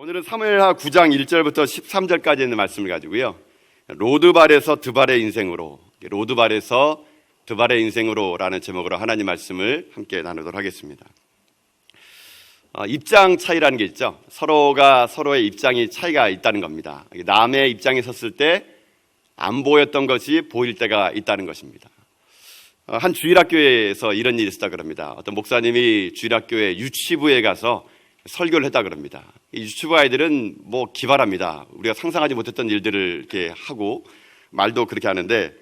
오늘은 사무엘하 9장 1절부터 13절까지 있는 말씀을 가지고요, 로드발에서 드발의 인생으로, 로드발에서 드발의 인생으로라는 제목으로 하나님 말씀을 함께 나누도록 하겠습니다. 입장 차이라는 게 있죠. 서로가 서로의 입장이 차이가 있다는 겁니다. 남의 입장에 섰을 때 안 보였던 것이 보일 때가 있다는 것입니다. 한 주일학교에서 이런 일이 있었다 그럽니다. 어떤 목사님이 주일학교에 유치부에 가서 설교를 했다 그럽니다. 이 유치부 아이들은 기발합니다. 우리가 상상하지 못했던 일들을 이렇게 하고 말도 그렇게 하는데,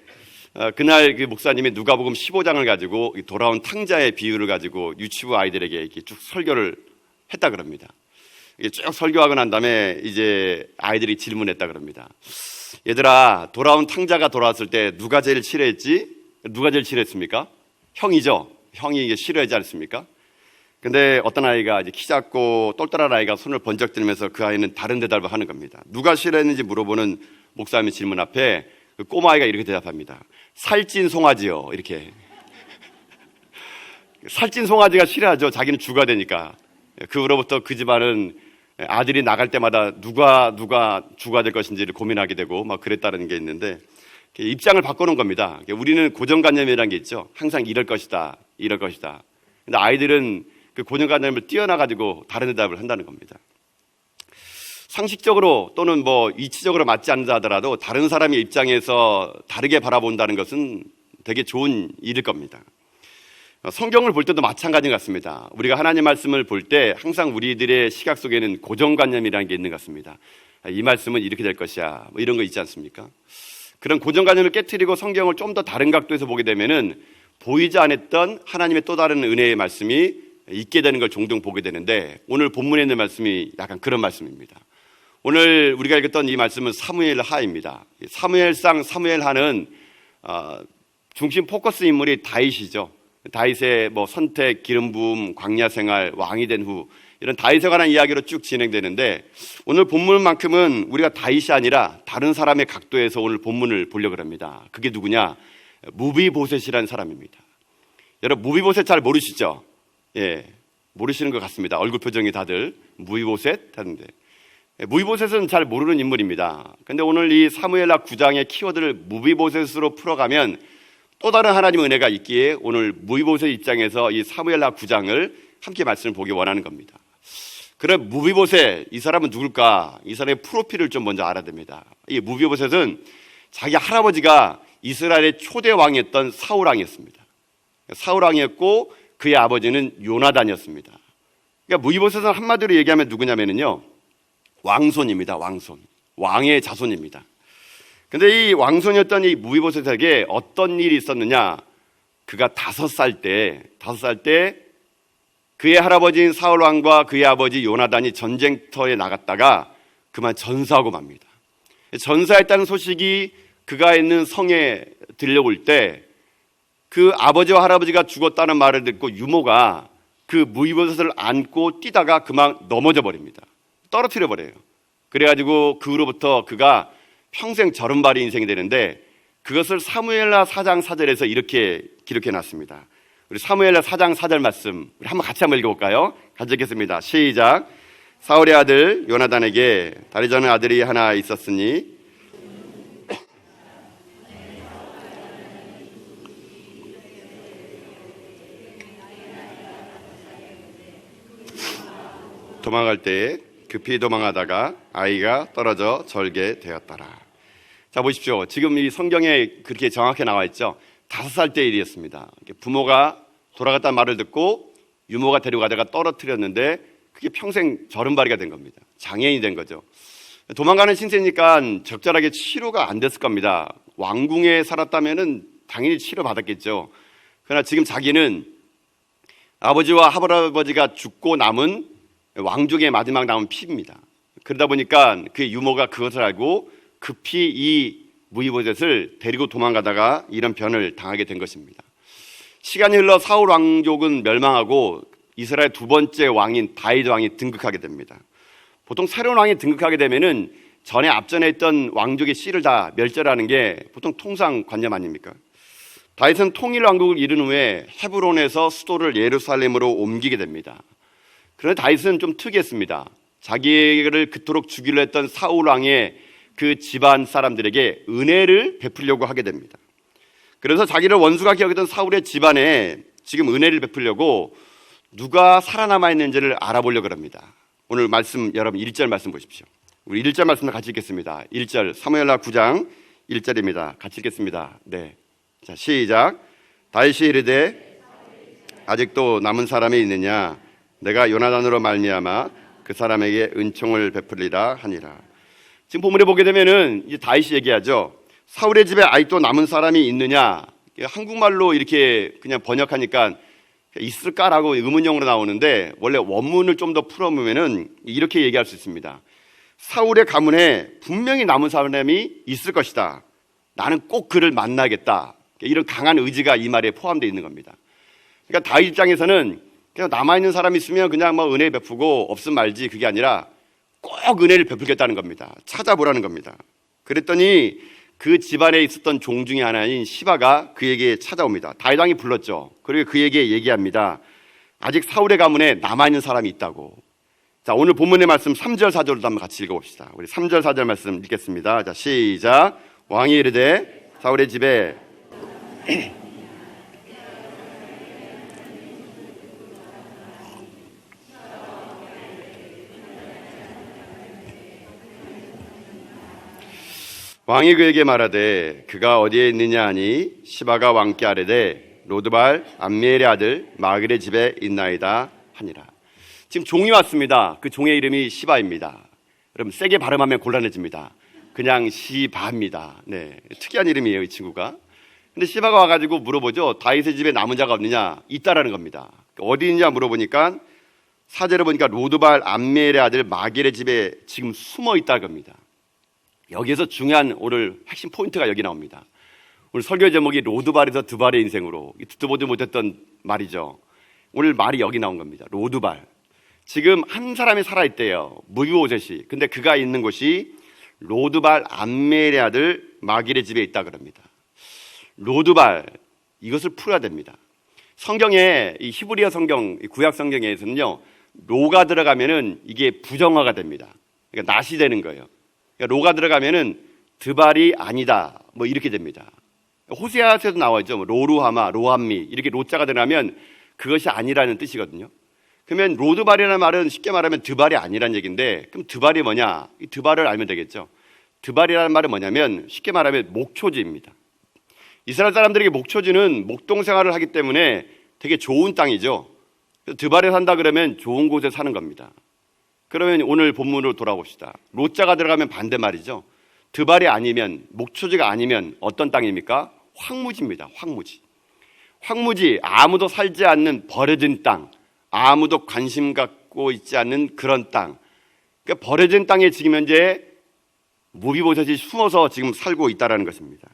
그날 그 목사님이 누가복음 15장을 가지고 돌아온 탕자의 비유를 가지고 유치부 아이들에게 이렇게 쭉 설교를 했다 그럽니다. 쭉 설교하고 난 다음에 이제 아이들이 질문했다 그럽니다. 얘들아, 돌아온 탕자가 돌아왔을 때 누가 제일 싫어했지? 누가 제일 싫어했습니까? 형이죠. 형이 이게 싫어하지 않습니까? 근데 어떤 아이가, 이제 키 작고 똘똘한 아이가 손을 번쩍 들면서 그 아이는 다른 대답을 하는 겁니다. 누가 싫어했는지 물어보는 목사님의 질문 앞에 그 꼬마아이가 이렇게 대답합니다. 살찐 송아지요. 이렇게. 살찐 송아지가 싫어하죠. 자기는 주가 되니까. 그 후로부터 그 집안은 아들이 나갈 때마다 누가 주가 될 것인지를 고민하게 되고 막 그랬다는 게 있는데, 입장을 바꾸는 겁니다. 우리는 고정관념이라는 게 있죠. 항상 이럴 것이다, 이럴 것이다. 근데 아이들은 그 고정관념을 뛰어나가지고 다른 대답을 한다는 겁니다. 상식적으로 또는 이치적으로 맞지 않는다 하더라도 다른 사람의 입장에서 다르게 바라본다는 것은 되게 좋은 일일 겁니다. 성경을 볼 때도 마찬가지 같습니다. 우리가 하나님 말씀을 볼 때 항상 우리들의 시각 속에는 고정관념이라는 게 있는 것 같습니다. 이 말씀은 이렇게 될 것이야, 이런 거 있지 않습니까? 그런 고정관념을 깨트리고 성경을 좀 더 다른 각도에서 보게 되면은 보이지 않았던 하나님의 또 다른 은혜의 말씀이 있게 되는 걸 종종 보게 되는데, 오늘 본문에 있는 말씀이 약간 그런 말씀입니다. 오늘 우리가 읽었던 이 말씀은 사무엘하입니다. 사무엘상 사무엘하는 중심 포커스 인물이 다윗이죠. 다윗의 선택, 기름 부음, 광야 생활, 왕이 된 후, 이런 다윗에 관한 이야기로 쭉 진행되는데, 오늘 본문만큼은 우리가 다윗이 아니라 다른 사람의 각도에서 오늘 본문을 보려고 합니다. 그게 누구냐? 무비보셋이라는 사람입니다. 여러분, 무비보셋 잘 모르시죠? 예, 모르시는 것 같습니다. 얼굴 표정이 다들 무비보셋 하는데, 무비보셋은 잘 모르는 인물입니다. 근데 오늘 이 사무엘하 9장의 키워드를 무비보셋으로 풀어가면 또 다른 하나님의 은혜가 있기에 오늘 무비보셋 입장에서 이 사무엘하 9장을 함께 말씀을 보기 원하는 겁니다. 그럼 무비보셋, 이 사람은 누굴까? 이 사람의 프로필을 좀 먼저 알아야 됩니다. 이 무비보셋은 자기 할아버지가 이스라엘의 초대 왕이었던 사울왕이었습니다. 사울왕이었고 그의 아버지는 요나단이었습니다. 그러니까 무비보셋은 한마디로 얘기하면 누구냐면요, 왕손입니다. 왕손, 왕의 자손입니다. 근데 이 왕손이었던 이 무비보셋에게 어떤 일이 있었느냐? 그가 5살 때 그의 할아버지인 사울왕과 그의 아버지 요나단이 전쟁터에 나갔다가 그만 전사하고 맙니다. 전사했다는 소식이 그가 있는 성에 들려올 때 그 아버지와 할아버지가 죽었다는 말을 듣고 유모가 그 무비보셋을 안고 뛰다가 그만 넘어져 버립니다. 떨어뜨려 버려요. 그래가지고 그 후로부터 그가 평생 절음발이 인생이 되는데, 그것을 사무엘하 4장 4절에서 이렇게 기록해 놨습니다. 우리 사무엘하 4장 4절 말씀 우리 같이 한번 읽어볼까요? 같이 읽겠습니다. 시작. 사울의 아들 요나단에게 다리 저는 아들이 하나 있었으니 도망갈 때에 급히 도망하다가 아이가 떨어져 절게 되었더라. 자, 보십시오. 지금 이 성경에 그렇게 정확히 나와 있죠. 5살 때 일이었습니다. 부모가 돌아갔다는 말을 듣고 유모가 데려가다가 떨어뜨렸는데 그게 평생 절음발이가 된 겁니다. 장애인이 된 거죠. 도망가는 신세니까 적절하게 치료가 안 됐을 겁니다. 왕궁에 살았다면은 당연히 치료받았겠죠. 그러나 지금 자기는 아버지와 할아버지가 죽고 남은 왕족의 마지막 남은 피입니다. 그러다 보니까 그 유모가 그것을 알고 급히 이 무비보셋을 데리고 도망가다가 이런 변을 당하게 된 것입니다. 시간이 흘러 사울 왕족은 멸망하고 이스라엘 두 번째 왕인 다윗 왕이 등극하게 됩니다. 보통 새로운 왕이 등극하게 되면은 전에 앞전에 있던 왕족의 씨를 다 멸절하는 게 보통 통상 관념 아닙니까? 다윗은 통일 왕국을 이룬 후에 헤브론에서 수도를 예루살렘으로 옮기게 됩니다. 그런데 다윗은 좀 특이했습니다. 자기를 그토록 죽이려 했던 사울 왕의 그 집안 사람들에게 은혜를 베풀려고 하게 됩니다. 그래서 자기를 원수가 여기던 사울의 집안에 지금 은혜를 베풀려고 누가 살아남아 있는지를 알아보려고 합니다. 오늘 말씀, 여러분 1절 말씀 보십시오. 우리 1절 말씀을 같이 읽겠습니다. 1절 사무엘하 9장 1절입니다. 같이 읽겠습니다. 네, 자 시작. 다윗이 이르되 아직도 남은 사람이 있느냐? 내가 요나단으로 말미암아 그 사람에게 은총을 베풀리라 하니라. 지금 본문에 보게 되면은 이제 다윗이 얘기하죠. 사울의 집에 아직도 남은 사람이 있느냐? 한국말로 이렇게 그냥 번역하니까 있을까라고 의문형으로 나오는데 원래 원문을 좀 더 풀어보면은 이렇게 얘기할 수 있습니다. 사울의 가문에 분명히 남은 사람이 있을 것이다. 나는 꼭 그를 만나겠다. 이런 강한 의지가 이 말에 포함되어 있는 겁니다. 그러니까 다윗 입장에서는 그냥 남아있는 사람이 있으면 그냥 뭐 은혜 베푸고 없으면 말지, 그게 아니라 꼭 은혜를 베풀겠다는 겁니다. 찾아보라는 겁니다. 그랬더니 그 집안에 있었던 종 중에 하나인 시바가 그에게 찾아옵니다. 다윗 왕이 불렀죠. 그리고 그에게 얘기합니다. 아직 사울의 가문에 남아있는 사람이 있다고. 자, 오늘 본문의 말씀 3절 4절도 한번 같이 읽어봅시다. 우리 3절 4절 말씀 읽겠습니다. 자, 시작. 왕이 이르되 사울의 집에 왕이 그에게 말하되 그가 어디에 있느냐 하니 시바가 왕께 아뢰되 로드발 암미엘의 아들 마길의 집에 있나이다 하니라. 지금 종이 왔습니다. 그 종의 이름이 시바입니다. 여러분 세게 발음하면 곤란해집니다. 그냥 시바입니다. 네, 특이한 이름이에요, 이 친구가. 근데 시바가 와가지고 물어보죠. 다윗의 집에 남은 자가 없느냐? 있다라는 겁니다. 어디 있느냐 물어보니까 4절에 보니까 로드발 암미엘의 아들 마길의 집에 지금 숨어 있다는 겁니다. 여기에서 중요한 오늘 핵심 포인트가 여기 나옵니다. 오늘 설교 제목이 로드발에서 드발의 인생으로, 듣도 보도 못했던 말이죠. 오늘 말이 여기 나온 겁니다. 로드발. 지금 한 사람이 살아있대요. 무비보셋이. 근데 그가 있는 곳이 로드발 암멜의 아들 마길의 집에 있다 그럽니다. 로드발, 이것을 풀어야 됩니다. 성경에 이 히브리어 성경, 구약 성경에서는요, 로가 들어가면은 이게 부정어가 됩니다. 그러니까 낫이 되는 거예요. 그러니까 로가 들어가면은 드발이 아니다, 뭐 이렇게 됩니다. 호세아서도 나와있죠. 로루하마, 로함미, 이렇게 로자가 들어가면 그것이 아니라는 뜻이거든요. 그러면 로드발이라는 말은 쉽게 말하면 드발이 아니라는 얘기인데, 그럼 드발이 뭐냐? 이 드발을 알면 되겠죠. 드발이라는 말은 뭐냐면 쉽게 말하면 목초지입니다. 이스라엘 사람들에게 목초지는 목동 생활을 하기 때문에 되게 좋은 땅이죠. 그래서 드발에 산다 그러면 좋은 곳에 사는 겁니다. 그러면 오늘 본문으로 돌아봅시다. 로자가 들어가면 반대말이죠. 드발이 아니면, 목초지가 아니면 어떤 땅입니까? 황무지입니다. 황무지. 황무지, 아무도 살지 않는 버려진 땅, 아무도 관심 갖고 있지 않는 그런 땅. 그러니까 버려진 땅에 지금 현재 무비보셋이 숨어서 지금 살고 있다는 것입니다.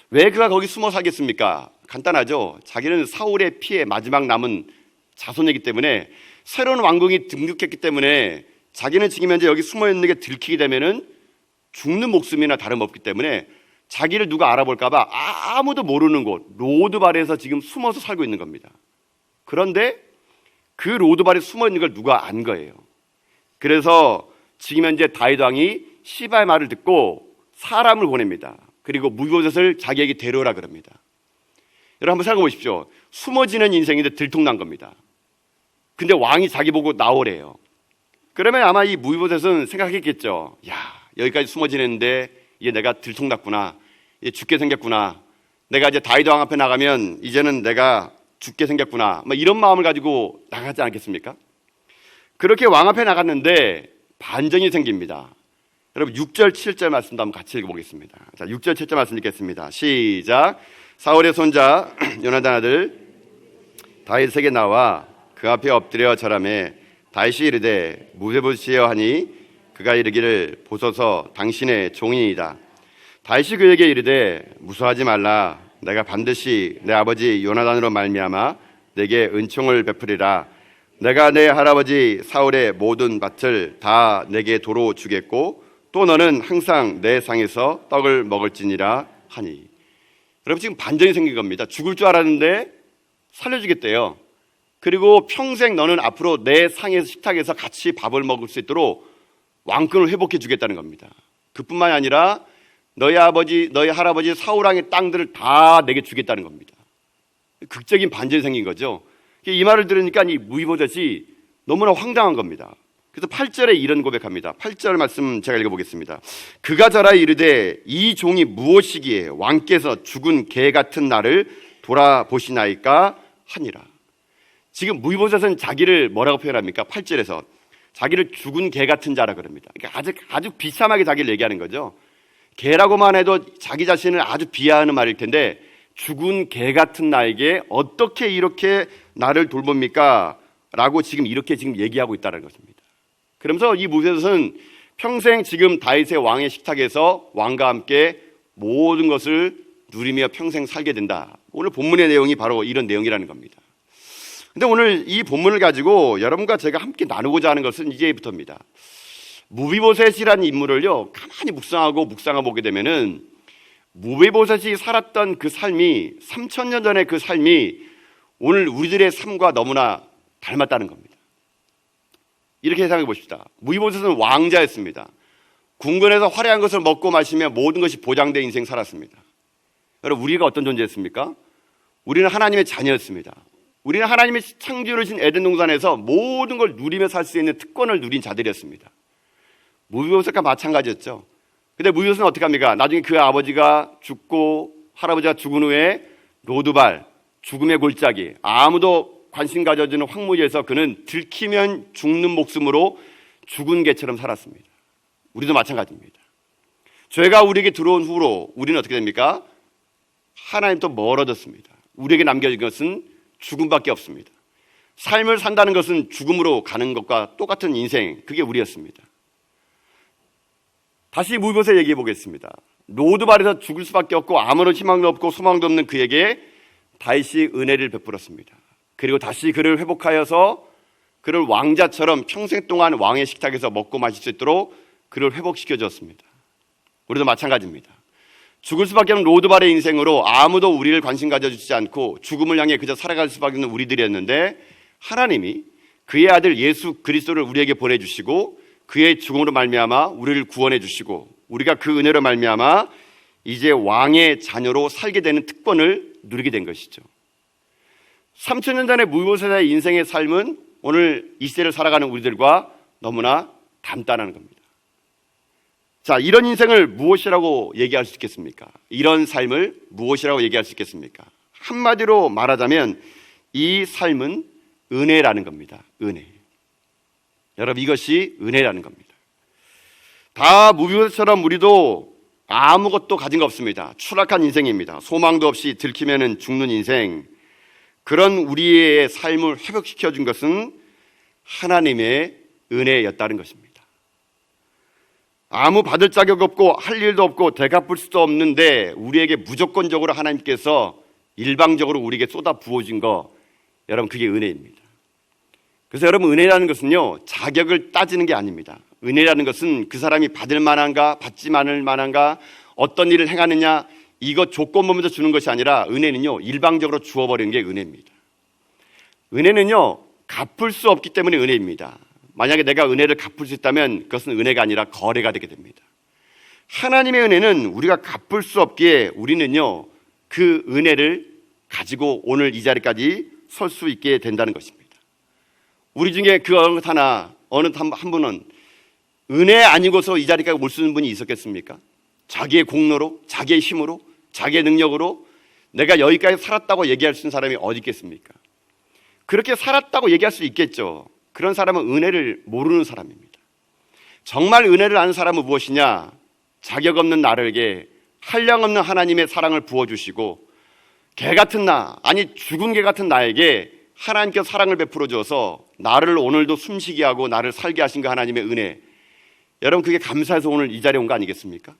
왜 그가 거기 숨어 살겠습니까? 간단하죠. 자기는 사울의 피해 마지막 남은 자손이기 때문에, 새로운 왕궁이 등극했기 때문에 자기는 지금 현재 여기 숨어 있는 게 들키게 되면은 죽는 목숨이나 다름없기 때문에 자기를 누가 알아볼까봐 아무도 모르는 곳 로드발에서 지금 숨어서 살고 있는 겁니다. 그런데 그 로드발에 숨어 있는 걸 누가 안 거예요. 그래서 지금 현재 다윗 왕이 시바의 말을 듣고 사람을 보냅니다. 그리고 무비보셋을 자기에게 데려오라 그럽니다. 여러분 한번 생각해 보십시오. 숨어지는 인생인데 들통난 겁니다. 근데 왕이 자기 보고 나오래요. 그러면 아마 이 무비보셋은 생각했겠죠. 야, 여기까지 숨어 지냈는데 이제 내가 들통났구나. 이제 죽게 생겼구나. 내가 이제 다윗 왕 앞에 나가면 이제는 내가 죽게 생겼구나. 뭐 이런 마음을 가지고 나가지 않겠습니까? 그렇게 왕 앞에 나갔는데 반전이 생깁니다. 여러분 6절 7절 말씀도 한번 같이 읽어보겠습니다. 자, 6절 7절 말씀 읽겠습니다. 시작. 사울의 손자 요나단 아들 다윗에게 나와 그 앞에 엎드려 절하매 다윗이 이르되 무비보셋이여 하니 그가 이르기를 보소서 당신의 종이니이다. 다윗이 그에게 이르되 무서워하지 말라. 내가 반드시 내 아버지 요나단으로 말미암아 내게 은총을 베푸리라. 내가 내 할아버지 사울의 모든 밭을 다 내게 도로 주겠고 또 너는 항상 내 상에서 떡을 먹을지니라 하니. 여러분 지금 반전이 생긴 겁니다. 죽을 줄 알았는데 살려주겠대요. 그리고 평생 너는 앞으로 내 상에서 식탁에서 같이 밥을 먹을 수 있도록 왕권을 회복해 주겠다는 겁니다. 그뿐만이 아니라 너희 아버지, 너희 할아버지 사울왕의 땅들을 다 내게 주겠다는 겁니다. 극적인 반전이 생긴 거죠. 이 말을 들으니까 이 무비보셋이 너무나 황당한 겁니다. 그래서 8절에 이런 고백합니다. 8절 말씀 제가 읽어보겠습니다. 그가 자라 이르되 이 종이 무엇이기에 왕께서 죽은 개 같은 나를 돌아보시나이까 하니라. 지금 무비보셋은 자기를 뭐라고 표현합니까? 8절에서 자기를 죽은 개 같은 자라 그럽니다. 그러니까 아주 비참하게 자기를 얘기하는 거죠. 개라고만 해도 자기 자신을 아주 비하하는 말일 텐데 죽은 개 같은 나에게 어떻게 이렇게 나를 돌봅니까? 라고 지금 이렇게 얘기하고 있다는 것입니다. 그러면서 이 무비보셋은 평생 지금 다윗의 왕의 식탁에서 왕과 함께 모든 것을 누리며 평생 살게 된다. 오늘 본문의 내용이 바로 이런 내용이라는 겁니다. 근데 오늘 이 본문을 가지고 여러분과 제가 함께 나누고자 하는 것은 이제부터입니다. 무비보셋이라는 인물을요, 가만히 묵상하고 보게 되면은 무비보셋이 살았던 그 삶이 3000년 전의 그 삶이 오늘 우리들의 삶과 너무나 닮았다는 겁니다. 이렇게 생각해 봅시다. 무비보셋은 왕자였습니다. 궁궐에서 화려한 것을 먹고 마시며 모든 것이 보장된 인생 살았습니다. 여러분, 우리가 어떤 존재였습니까? 우리는 하나님의 자녀였습니다. 우리는 하나님의 창조를 신 에덴 동산에서 모든 걸 누리며 살 수 있는 특권을 누린 자들이었습니다. 무비보셋과 마찬가지였죠. 근데 무비보셋은 어떻게 합니까? 나중에 그 아버지가 죽고 할아버지가 죽은 후에 로드발, 죽음의 골짜기, 아무도 관심 가져주는 황무지에서 그는 들키면 죽는 목숨으로 죽은 개처럼 살았습니다. 우리도 마찬가지입니다. 죄가 우리에게 들어온 후로 우리는 어떻게 됩니까? 하나님తో 멀어졌습니다. 우리에게 남겨진 것은 죽음밖에 없습니다. 삶을 산다는 것은 죽음으로 가는 것과 똑같은 인생, 그게 우리였습니다. 다시 무비보셋 얘기해 보겠습니다. 로드발에서 죽을 수밖에 없고 아무런 희망도 없고 소망도 없는 그에게 다윗이 은혜를 베풀었습니다. 그리고 다시 그를 회복하여서 그를 왕자처럼 평생 동안 왕의 식탁에서 먹고 마실 수 있도록 그를 회복시켜 줬습니다. 우리도 마찬가지입니다. 죽을 수밖에 없는 로드발의 인생으로 아무도 우리를 관심 가져주지 않고 죽음을 향해 그저 살아갈 수밖에 없는 우리들이었는데 하나님이 그의 아들 예수 그리스도를 우리에게 보내주시고 그의 죽음으로 말미암아 우리를 구원해 주시고 우리가 그 은혜로 말미암아 이제 왕의 자녀로 살게 되는 특권을 누리게 된 것이죠. 3000년 전의 무비보셋의 인생의 삶은 오늘 이 시대를 살아가는 우리들과 너무나 닮다는 겁니다. 자, 이런 인생을 무엇이라고 얘기할 수 있겠습니까? 이런 삶을 무엇이라고 얘기할 수 있겠습니까? 한마디로 말하자면 이 삶은 은혜라는 겁니다. 은혜. 여러분, 이것이 은혜라는 겁니다. 다 무비보셋처럼 우리도 아무것도 가진 거 없습니다. 추락한 인생입니다. 소망도 없이 들키면 죽는 인생. 그런 우리의 삶을 회복시켜 준 것은 하나님의 은혜였다는 것입니다. 아무 받을 자격 없고 할 일도 없고 되갚을 수도 없는데 우리에게 무조건적으로 하나님께서 일방적으로 우리에게 쏟아 부어준 거, 여러분, 그게 은혜입니다. 그래서 여러분, 은혜라는 것은요, 자격을 따지는 게 아닙니다. 은혜라는 것은 그 사람이 받을 만한가 받지 않을 만한가 어떤 일을 행하느냐 이거 조건 보면서 주는 것이 아니라 은혜는요, 일방적으로 주어버리는 게 은혜입니다. 은혜는요, 갚을 수 없기 때문에 은혜입니다. 만약에 내가 은혜를 갚을 수 있다면 그것은 은혜가 아니라 거래가 되게 됩니다. 하나님의 은혜는 우리가 갚을 수 없기에 우리는요, 그 은혜를 가지고 오늘 이 자리까지 설 수 있게 된다는 것입니다. 우리 중에 그 어느 한 분은 은혜 아니고서 이 자리까지 올 수 있는 분이 있었겠습니까? 자기의 공로로, 자기의 힘으로, 자기의 능력으로 내가 여기까지 살았다고 얘기할 수 있는 사람이 어디 있겠습니까? 그렇게 살았다고 얘기할 수 있겠죠. 그런 사람은 은혜를 모르는 사람입니다. 정말 은혜를 아는 사람은 무엇이냐? 자격 없는 나에게 한량없는 하나님의 사랑을 부어주시고 개 같은 나, 아니 죽은 개 같은 나에게 하나님께서 사랑을 베풀어 주어서 나를 오늘도 숨쉬게 하고 나를 살게 하신 그 하나님의 은혜, 여러분, 그게 감사해서 오늘 이 자리에 온 거 아니겠습니까?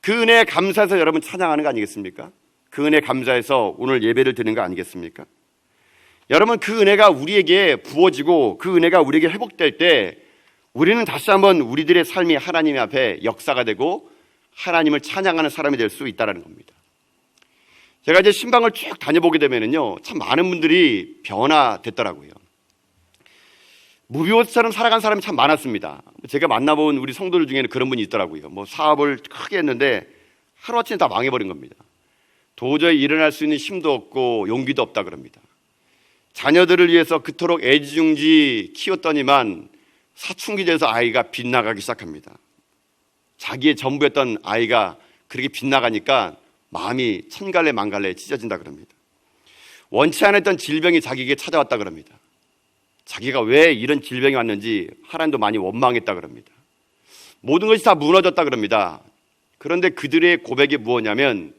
그 은혜에 감사해서 여러분 찬양하는 거 아니겠습니까? 그 은혜에 감사해서 오늘 예배를 드리는 거 아니겠습니까? 여러분, 그 은혜가 우리에게 부어지고 그 은혜가 우리에게 회복될 때 우리는 다시 한번 우리들의 삶이 하나님 앞에 역사가 되고 하나님을 찬양하는 사람이 될 수 있다는 겁니다. 제가 이제 신방을 쭉 다녀보게 되면은요, 참 많은 분들이 변화됐더라고요. 무비오스처럼 살아간 사람이 참 많았습니다. 제가 만나본 우리 성도들 중에는 그런 분이 있더라고요. 뭐 사업을 크게 했는데 하루아침에 다 망해버린 겁니다. 도저히 일어날 수 있는 힘도 없고 용기도 없다 그럽니다. 자녀들을 위해서 그토록 애지중지 키웠더니만 사춘기 돼서 아이가 빗나가기 시작합니다. 자기의 전부였던 아이가 그렇게 빗나가니까 마음이 천갈래 만갈래 찢어진다 그럽니다. 원치 않았던 질병이 자기에게 찾아왔다 그럽니다. 자기가 왜 이런 질병이 왔는지 하나님도 많이 원망했다 그럽니다. 모든 것이 다 무너졌다 그럽니다. 그런데 그들의 고백이 무엇이냐면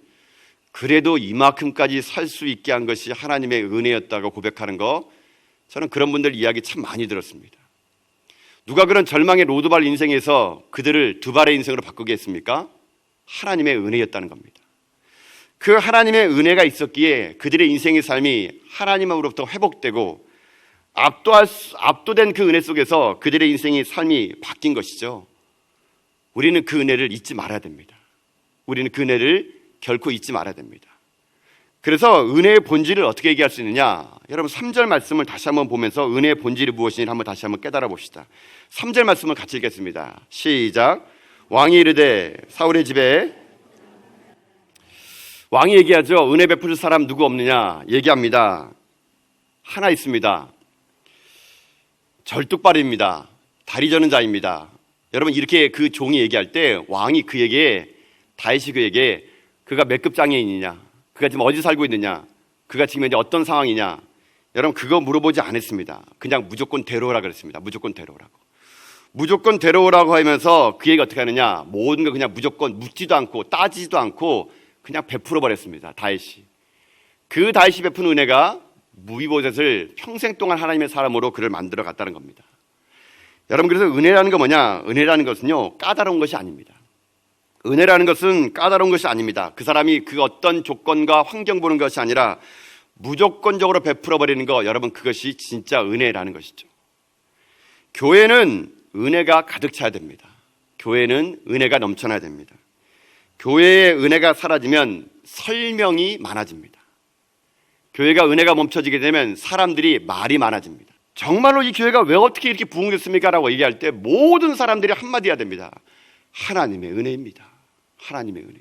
그래도 이만큼까지 살 수 있게 한 것이 하나님의 은혜였다고 고백하는 거, 저는 그런 분들 이야기 참 많이 들었습니다. 누가 그런 절망의 로드발 인생에서 그들을 두 발의 인생으로 바꾸게 했습니까? 하나님의 은혜였다는 겁니다. 그 하나님의 은혜가 있었기에 그들의 인생의 삶이 하나님으로부터 회복되고 압도된 그 은혜 속에서 그들의 인생의 삶이 바뀐 것이죠. 우리는 그 은혜를 잊지 말아야 됩니다. 우리는 그 은혜를 결코 잊지 말아야 됩니다. 그래서 은혜의 본질을 어떻게 얘기할 수 있느냐? 여러분 3절 말씀을 다시 한번 보면서 은혜의 본질이 무엇인지 한번 다시 한번 깨달아 봅시다. 3절 말씀을 같이 읽겠습니다. 시작. 왕이 이르되 사울의 집에, 왕이 얘기하죠. 은혜 베풀 사람 누구 없느냐 얘기합니다. 하나 있습니다. 절뚝발입니다. 다리 저는 자입니다. 여러분 이렇게 그 종이 얘기할 때 왕이 그에게, 다윗이 그에게 그가 몇 급 장애인이냐, 그가 지금 어디 살고 있느냐, 그가 지금 이제 어떤 상황이냐, 여러분 그거 물어보지 않았습니다. 그냥 무조건 데려오라 그랬습니다. 무조건 데려오라고. 무조건 데려오라고 하면서 그에게 어떻게 하느냐, 모든 걸 그냥 무조건 묻지도 않고 따지지도 않고 그냥 베풀어 버렸습니다. 다윗이. 그 다윗이 베푼 은혜가 무비보셋을 평생 동안 하나님의 사람으로 그를 만들어 갔다는 겁니다. 여러분 그래서 은혜라는 건 뭐냐? 은혜라는 것은요 까다로운 것이 아닙니다. 은혜라는 것은 까다로운 것이 아닙니다. 그 사람이 그 어떤 조건과 환경 보는 것이 아니라 무조건적으로 베풀어 버리는 것, 여러분 그것이 진짜 은혜라는 것이죠. 교회는 은혜가 가득 차야 됩니다. 교회는 은혜가 넘쳐나야 됩니다. 교회의 은혜가 사라지면 설명이 많아집니다. 교회가 은혜가 멈춰지게 되면 사람들이 말이 많아집니다. 정말로 이 교회가 왜 어떻게 이렇게 부흥됐습니까? 라고 얘기할 때 모든 사람들이 한마디 해야 됩니다. 하나님의 은혜입니다. 하나님의 은혜.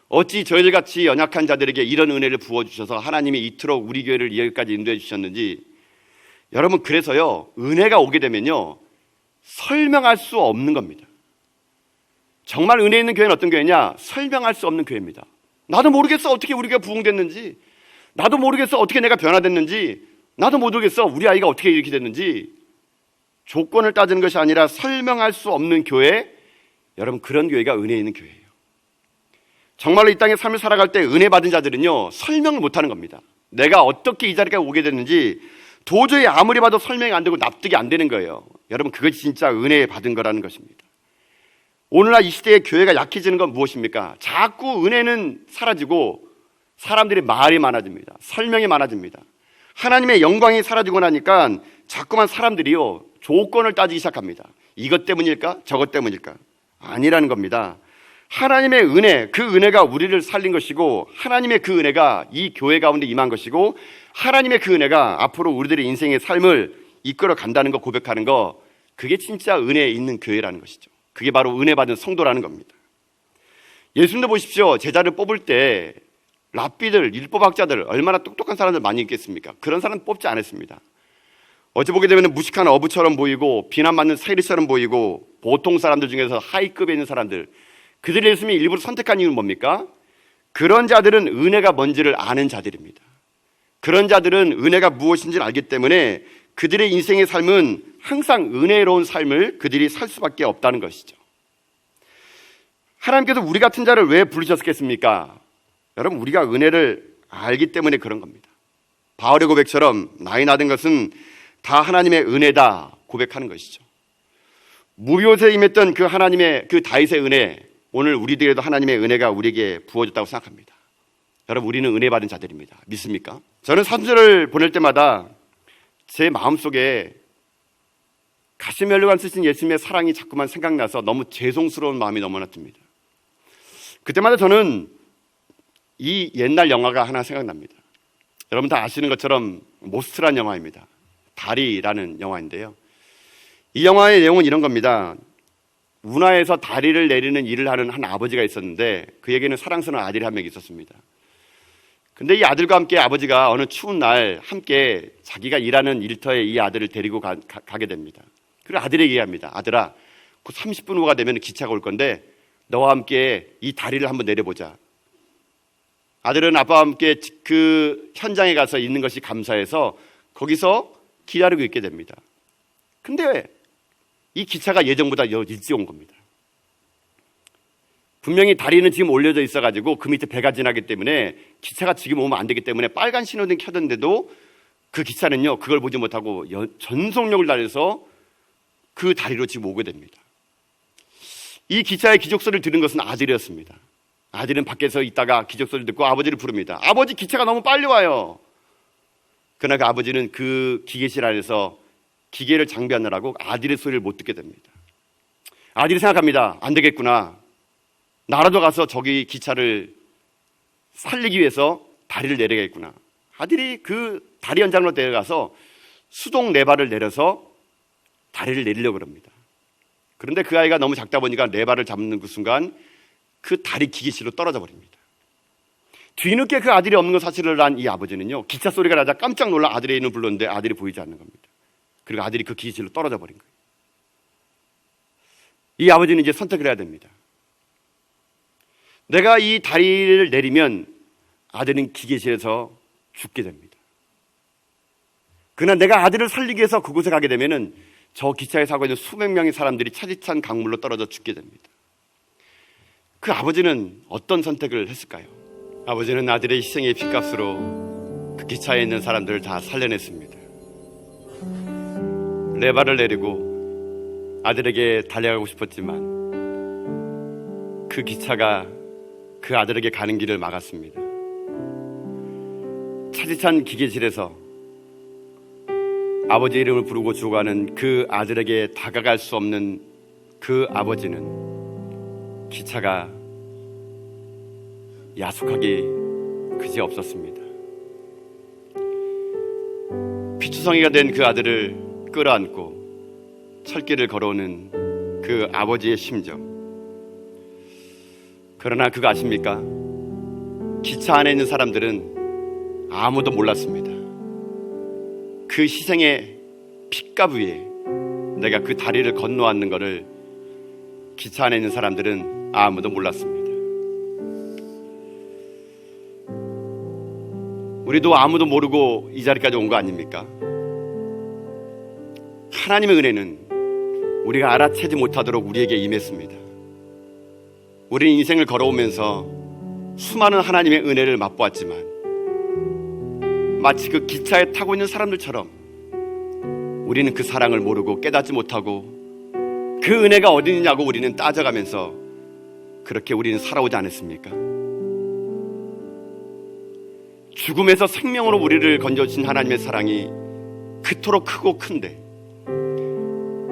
어찌 저희들같이 연약한 자들에게 이런 은혜를 부어주셔서 하나님이 이토록 우리 교회를 여기까지 인도해 주셨는지. 여러분 그래서요 은혜가 오게 되면요 설명할 수 없는 겁니다. 정말 은혜 있는 교회는 어떤 교회냐? 설명할 수 없는 교회입니다. 나도 모르겠어 어떻게 우리 교회가 부흥됐는지, 나도 모르겠어 어떻게 내가 변화됐는지, 나도 모르겠어 우리 아이가 어떻게 이렇게 됐는지. 조건을 따지는 것이 아니라 설명할 수 없는 교회, 여러분 그런 교회가 은혜 있는 교회예요. 정말로 이 땅에 삶을 살아갈 때 은혜 받은 자들은요 설명을 못하는 겁니다. 내가 어떻게 이 자리까지 오게 됐는지 도저히 아무리 봐도 설명이 안 되고 납득이 안 되는 거예요. 여러분 그것이 진짜 은혜 받은 거라는 것입니다. 오늘날 이 시대에 교회가 약해지는 건 무엇입니까? 자꾸 은혜는 사라지고 사람들이 말이 많아집니다. 설명이 많아집니다. 하나님의 영광이 사라지고 나니까 자꾸만 사람들이요 조건을 따지기 시작합니다. 이것 때문일까? 저것 때문일까? 아니라는 겁니다. 하나님의 은혜, 그 은혜가 우리를 살린 것이고 하나님의 그 은혜가 이 교회 가운데 임한 것이고 하나님의 그 은혜가 앞으로 우리들의 인생의 삶을 이끌어 간다는 거 고백하는 거, 그게 진짜 은혜 있는 교회라는 것이죠. 그게 바로 은혜 받은 성도라는 겁니다. 예수님도 보십시오. 제자를 뽑을 때 랍비들, 율법학자들, 얼마나 똑똑한 사람들 많이 있겠습니까? 그런 사람 뽑지 않았습니다. 어찌 보게 되면 무식한 어부처럼 보이고 비난받는 세리처럼 보이고 보통 사람들 중에서 하위급에 있는 사람들, 그들이 예수님이 일부러 선택한 이유는 뭡니까? 그런 자들은 은혜가 뭔지를 아는 자들입니다. 그런 자들은 은혜가 무엇인지를 알기 때문에 그들의 인생의 삶은 항상 은혜로운 삶을 그들이 살 수밖에 없다는 것이죠. 하나님께서 우리 같은 자를 왜 부르셨겠습니까? 여러분 우리가 은혜를 알기 때문에 그런 겁니다. 바울의 고백처럼 나이 나된 것은 다 하나님의 은혜다 고백하는 것이죠. 무비옷에 임했던 그 하나님의 그 다윗의 은혜, 오늘 우리들에도 하나님의 은혜가 우리에게 부어졌다고 생각합니다. 여러분 우리는 은혜 받은 자들입니다. 믿습니까? 저는 사순절을 보낼 때마다 제 마음속에 가슴 혈류관 쓰신 예수님의 사랑이 자꾸만 생각나서 너무 죄송스러운 마음이 너무나 듭니다. 그때마다 저는 이 옛날 영화가 하나 생각납니다. 여러분 다 아시는 것처럼 모스트란 영화입니다. 다리라는 영화인데요. 이 영화의 내용은 이런 겁니다. 운하에서 다리를 내리는 일을 하는 한 아버지가 있었는데 그에게는 사랑스러운 아들이 한 명 있었습니다. 근데 이 아들과 함께 아버지가 어느 추운 날 함께 자기가 일하는 일터에 이 아들을 데리고 가게 됩니다. 그리고 아들에게 얘기합니다. 아들아, 그 30분 후가 되면 기차가 올 건데 너와 함께 이 다리를 한번 내려보자. 아들은 아빠와 함께 그 현장에 가서 있는 것이 감사해서 거기서 기다리고 있게 됩니다. 근데 이 기차가 예정보다 일찍 온 겁니다. 분명히 다리는 지금 올려져 있어가지고 그 밑에 배가 지나기 때문에 기차가 지금 오면 안 되기 때문에 빨간 신호등이 켜졌는데도 그 기차는요, 그걸 보지 못하고 전속력을 달려서 그 다리로 지금 오게 됩니다. 이 기차의 기적소리를 들은 것은 아들이었습니다. 아들은 밖에서 있다가 기적소리를 듣고 아버지를 부릅니다. 아버지, 기차가 너무 빨리 와요. 그러나 그 아버지는 그 기계실 안에서 기계를 장비하느라고 아들의 소리를 못 듣게 됩니다. 아들이 생각합니다. 안 되겠구나. 나라도 가서 저기 기차를 살리기 위해서 다리를 내려야겠구나. 아들이 그 다리 현장으로 내려가서 수동 레바를 내려서 다리를 내리려고 합니다. 그런데 그 아이가 너무 작다 보니까 레바를 잡는 그 순간 그 다리 기계실로 떨어져 버립니다. 뒤늦게 그 아들이 없는 걸 사실을 한 이 아버지는요, 기차 소리가 나자 깜짝 놀라 아들의 이름을 불렀는데 아들이 보이지 않는 겁니다. 그리고 아들이 그 기계실로 떨어져 버린 거예요. 이 아버지는 이제 선택을 해야 됩니다. 내가 이 다리를 내리면 아들은 기계실에서 죽게 됩니다. 그러나 내가 아들을 살리기 위해서 그곳에 가게 되면은 저 기차에 타고 있는 수백 명의 사람들이 차디찬 강물로 떨어져 죽게 됩니다. 그 아버지는 어떤 선택을 했을까요? 아버지는 아들의 희생의 핏값으로 그 기차에 있는 사람들을 다 살려냈습니다. 레바를 내리고 아들에게 달려가고 싶었지만 그 기차가 그 아들에게 가는 길을 막았습니다. 차디찬 기계실에서 아버지 이름을 부르고 죽어가는 그 아들에게 다가갈 수 없는 그 아버지는 기차가 야속하기 그지 없었습니다. 피투성이가 된 그 아들을 끌어안고 철길을 걸어오는 그 아버지의 심정. 그러나 그거 아십니까? 기차 안에 있는 사람들은 아무도 몰랐습니다. 그 희생의 핏값 위에 내가 그 다리를 건너왔는 것을 기차 안에 있는 사람들은 아무도 몰랐습니다. 우리도 아무도 모르고 이 자리까지 온 거 아닙니까? 하나님의 은혜는 우리가 알아채지 못하도록 우리에게 임했습니다. 우리는 인생을 걸어오면서 수많은 하나님의 은혜를 맛보았지만 마치 그 기차에 타고 있는 사람들처럼 우리는 그 사랑을 모르고 깨닫지 못하고 그 은혜가 어디 있냐고 우리는 따져가면서 그렇게 우리는 살아오지 않았습니까? 죽음에서 생명으로 우리를 건져주신 하나님의 사랑이 그토록 크고 큰데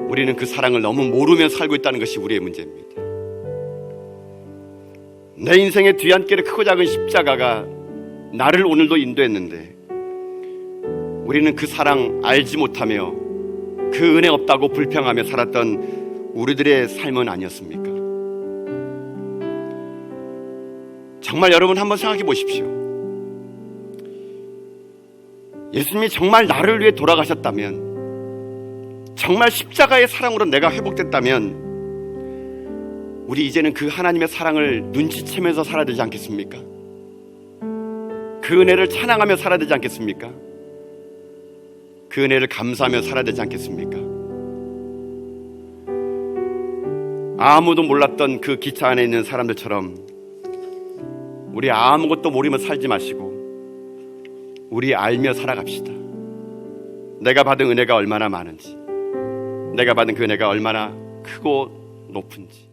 우리는 그 사랑을 너무 모르며 살고 있다는 것이 우리의 문제입니다. 내 인생의 뒤안길에 크고 작은 십자가가 나를 오늘도 인도했는데 우리는 그 사랑 알지 못하며 그 은혜 없다고 불평하며 살았던 우리들의 삶은 아니었습니까? 정말 여러분 한번 생각해 보십시오. 예수님이 정말 나를 위해 돌아가셨다면, 정말 십자가의 사랑으로 내가 회복됐다면 우리 이제는 그 하나님의 사랑을 눈치채면서 살아야 되지 않겠습니까? 그 은혜를 찬양하며 살아야 되지 않겠습니까? 그 은혜를 감사하며 살아야 되지 않겠습니까? 아무도 몰랐던 그 기차 안에 있는 사람들처럼 우리 아무것도 모르며 살지 마시고 우리 알며 살아갑시다. 내가 받은 은혜가 얼마나 많은지, 내가 받은 그 은혜가 얼마나 크고 높은지.